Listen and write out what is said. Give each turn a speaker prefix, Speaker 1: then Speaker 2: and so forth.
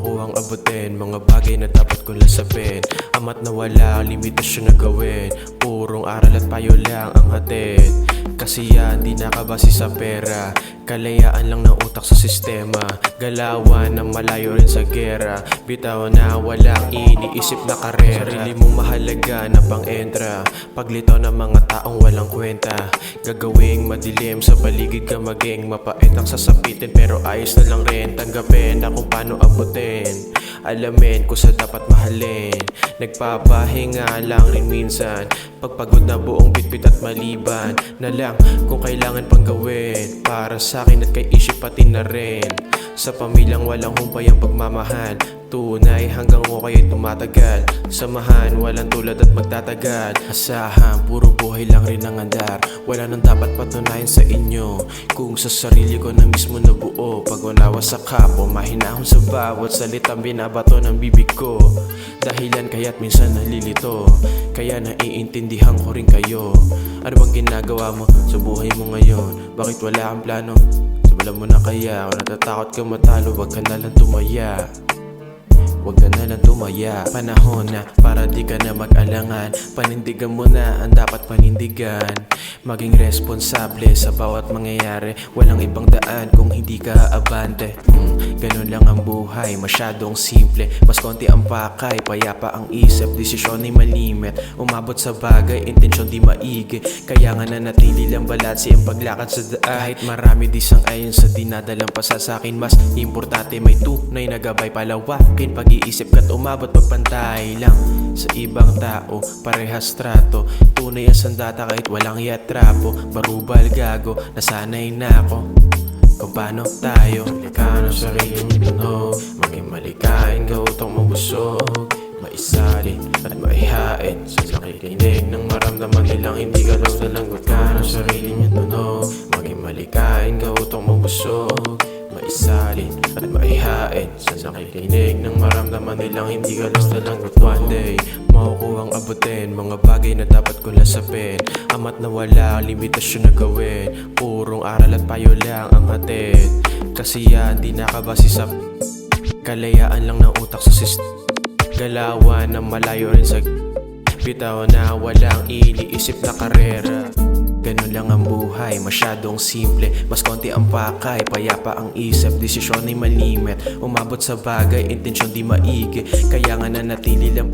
Speaker 1: Makukuhang abutin mga bagay na dapat kong lasapin. Ama't nawala ang limitasyon na gawin. Purong aral at payo lang ang hatid. Kasi yan di nakabase sa pera. Kalayaan lang ng utak sa sistema. Galawan na malayo rin sa gera. Bitaw na walang iniisip na karera. Sarili mong mahalaga na pang-entra. Paglitaw ng mga taong walang kwenta. Gagawing madilim sa paligid ka maging mapait ang sasapitin. Pero ayos na lang rin tanggapin na kung paano abutin. Alamin kung sa dapat mahalin. Nagpapahinga lang rin minsan. Pagpagod na buong bitbit at maliban na lang kung kailangan pang gawin. Para sa akin at kay isip pati na rin. Sa pamilyang walang humpay ang pagmamahal. Tunay hanggang okay ay tumatagal. Samahan walang tulad at magtatagal. Asahan puro buhay lang rin ang andar. Wala nang dapat patunayan sa inyo. Kung sa sarili ko na mismo nabuo. Pag-unawa sa kapo, mahinahon sa bawat salitang binabato ng bibig ko. Dahilan kaya't minsan nalilito. Kaya naiintindihan ko rin kayo. Ano bang ginagawa mo sa buhay mo ngayon? Bakit wala kang plano? Simulan mo na kaya. Kung natatakot ka matalo, wag ka na lang tumaya. Huwag ka na lang tumaya. Panahon na para di ka na mag-alangan. Panindigan mo na ang dapat panindigan. Maging responsable sa bawat mangyayari. Walang ibang daan kung hindi ka abante. Ganun lang ang buhay, masyadong simple. Mas konti ang pakay, payapa ang isip. Desisyon ay malimit, umabot sa bagay, intensyon di maigi. Kaya nga nanatili lang balanse ang paglakad sa daan. Kahit marami di sang-ayon sa dinadalang pasa sa akin, mas importante may tunay na gabay. Palawakin pag-iisip ka't umabot pagpantay lang sa ibang tao, parehas trato. Tunay ang sandata kahit walang yatrapo. Barubal gago, nasanay na ako kung paano tayo likahan ang sariling tunog. Maging malikain, gautong mabusog. Maisalin at maihain sa nakikinig ng maramdaman nilang hindi ka daw salanggot ka ng sariling tunog. Maging malikain, gautong mabusog. Maisalin at maihain sa nakikinig ng maramdaman nilang hindi ka lang salanggot. One day, makukuhang abutin mga bagay na dapat kong lasapin. Ama't nawala ang limitasyon na gawin. Purong aral at payo lang ang hatid. Kasi yan di nakabase sa kalayaan lang ng utak sa galawan na malayo rin sa bitaw na walang iniisip na karera. Ganun lang ang buhay, masyadong simple. Mas konti ang pakay, payapa ang isip. Desisyon ay malimit, umabot sa bagay, intensyon di maigi. Kaya nga nanatili lang